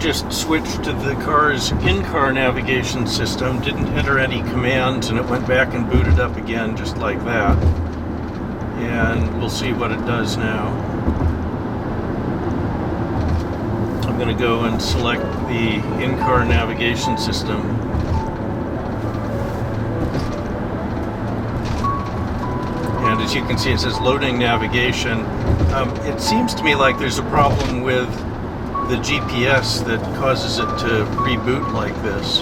just switched to the car's in-car navigation system, didn't enter any commands, and it went back and booted up again just like that. And we'll see what it does now. I'm going to go and select the in-car navigation system. And as you can see, it says loading navigation. It seems to me like there's a problem with the GPS that causes it to reboot like this.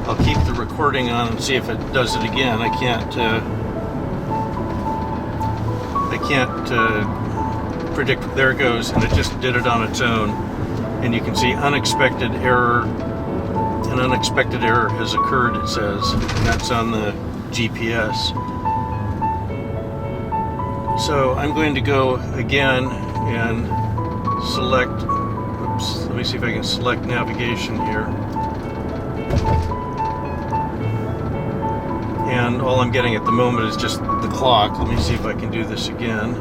I'll keep the recording on and see if it does it again. I can't predict. There it goes, and it just did it on its own. And you can see unexpected error. An unexpected error has occurred, it says, and that's on the GPS. So I'm going to go again and select, oops, let me see if I can select navigation here. And all I'm getting at the moment is just the clock. Let me see if I can do this again.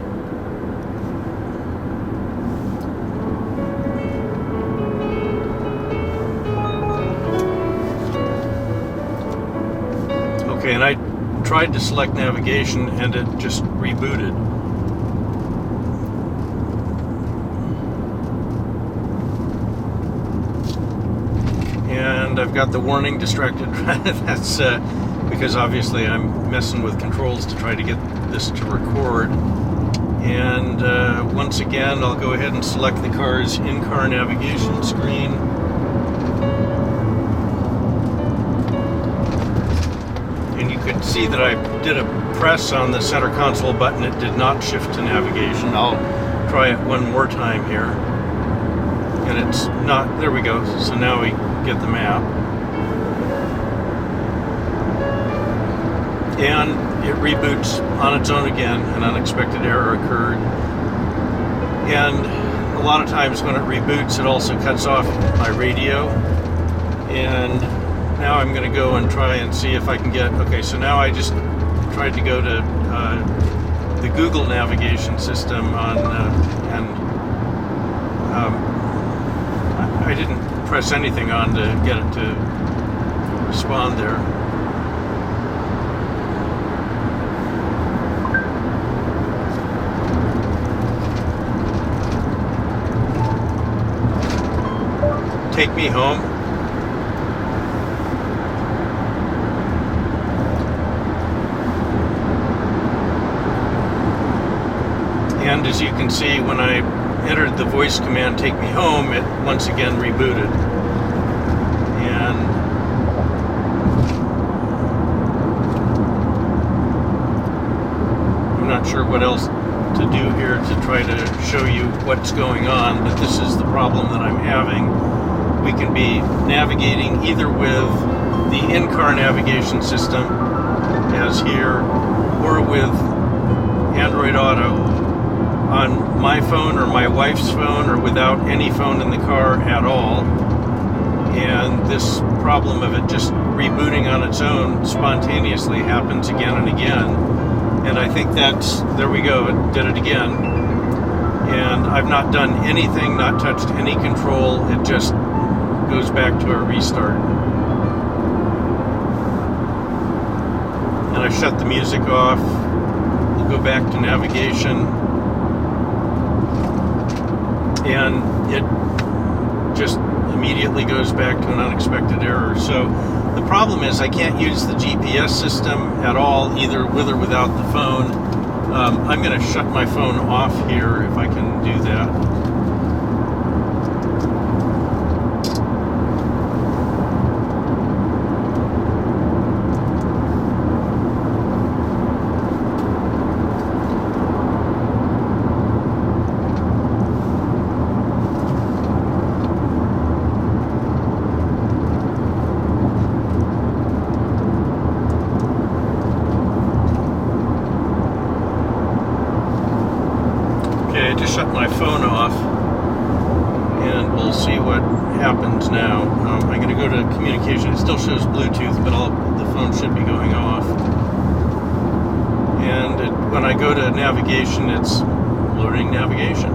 Okay, and I tried to select navigation and it just rebooted. And I've got the warning distracted. That's because obviously I'm messing with controls to try to get this to record. And once again, I'll go ahead and select the car's in-car navigation screen. And you could see that I did a press on the center console button. It did not shift to navigation. I'll try it one more time here. And it's not, there we go. So now we get the map. And it reboots on its own again. An unexpected error occurred. And a lot of times when it reboots, it also cuts off my radio. And now I'm going to go and try and see if I can get, okay, so now I just tried to go to the Google navigation system on, I didn't press anything on to get it to respond there. Take me home. And as you can see, when I entered the voice command, take me home, it once again rebooted. And I'm not sure what else to do here to try to show you what's going on, but this is the problem that I'm having. We can be navigating either with the in-car navigation system, as here, or with Android Auto on my phone or my wife's phone, or without any phone in the car at all. And this problem of it just rebooting on its own spontaneously happens again and again. And I think that's, there we go, it did it again. And I've not done anything, not touched any control, it just goes back to a restart. And I shut the music off. We'll go back to navigation. And it just immediately goes back to an unexpected error. So the problem is I can't use the GPS system at all, either with or without the phone. I'm going to shut my phone off here if I can do that. Shut my phone off, and we'll see what happens now. I'm going to go to communication. It still shows Bluetooth, but the phone should be going off. And when I go to navigation, it's loading navigation.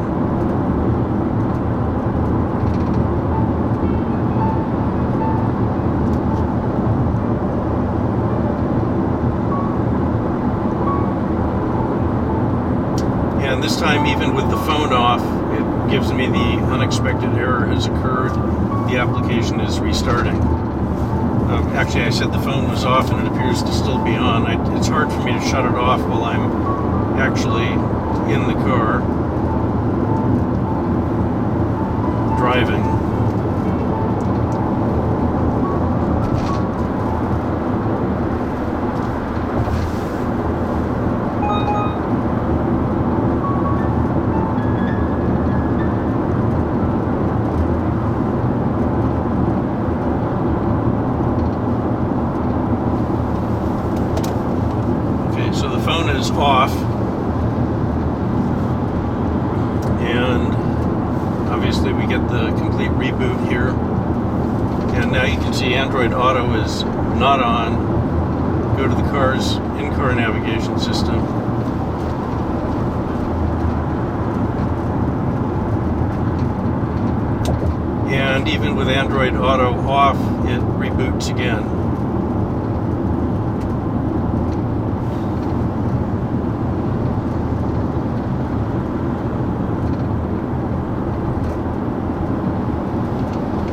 even with the phone off, it gives me the unexpected error has occurred. The application is restarting. Actually, I said the phone was off and it appears to still be on. It's hard for me to shut it off while I'm actually in the car driving. So the phone is off, and obviously we get the complete reboot here, and now you can see Android Auto is not on. Go to the car's in-car navigation system, and even with Android Auto off, it reboots again.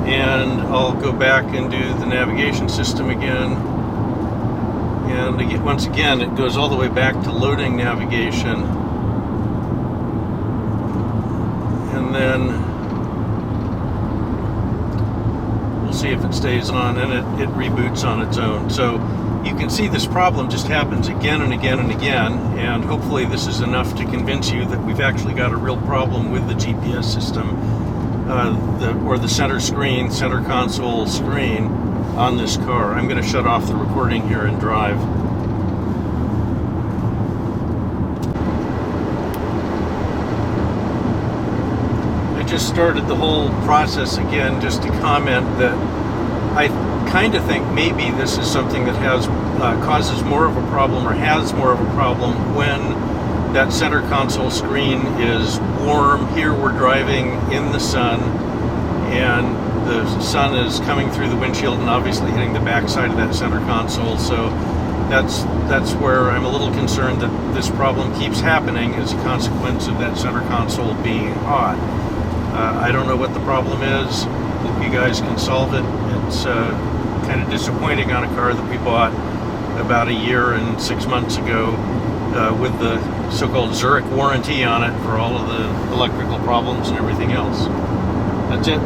And I'll go back and do the navigation system again. And again, once again, it goes all the way back to loading navigation. And then we'll see if it stays on, and it reboots on its own. So you can see this problem just happens again and again and again, and hopefully this is enough to convince you that we've actually got a real problem with the GPS system. The center console screen on this car. I'm going to shut off the recording here and drive. I just started the whole process again just to comment that I kind of think maybe this is something that causes more of a problem, or has more of a problem, when that center console screen is warm. Here we're driving in the sun, and the sun is coming through the windshield and obviously hitting the back side of that center console. So that's where I'm a little concerned that this problem keeps happening as a consequence of that center console being hot. I don't know what the problem is. Hope you guys can solve it. It's kind of disappointing on a car that we bought about a year and 6 months ago, with the so-called Zurich warranty on it for all of the electrical problems and everything else. That's it.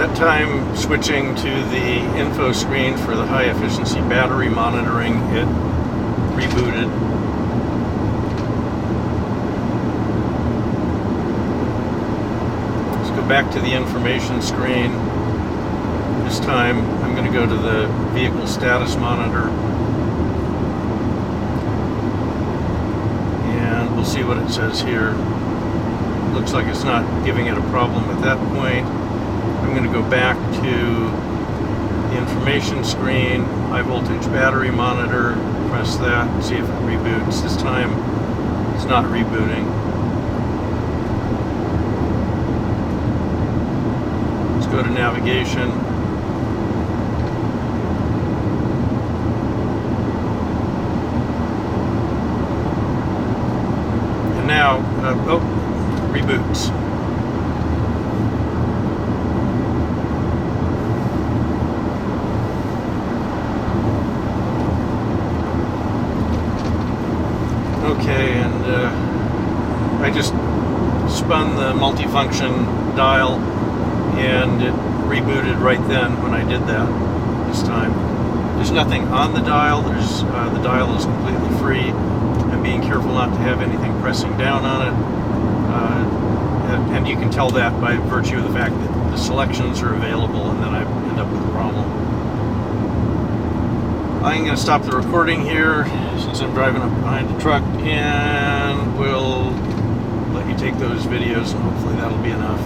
That time, switching to the info screen for the high efficiency battery monitoring, it rebooted. Let's go back to the information screen. This time I'm going to go to the vehicle status monitor, and we'll see what it says here. Looks like it's not giving it a problem at that point. I'm going to go back to the information screen, high voltage battery monitor, press that, and see if it reboots. This time it's not rebooting. Let's go to navigation. And now, reboots. Okay, and I just spun the multifunction dial, and it rebooted right then when I did that this time. There's nothing on the dial. The dial is completely free. I'm being careful not to have anything pressing down on it, and you can tell that by virtue of the fact that the selections are available, and then I end up with a problem. I'm going to stop the recording here since I'm driving up behind the truck, and we'll let you take those videos, and hopefully that'll be enough.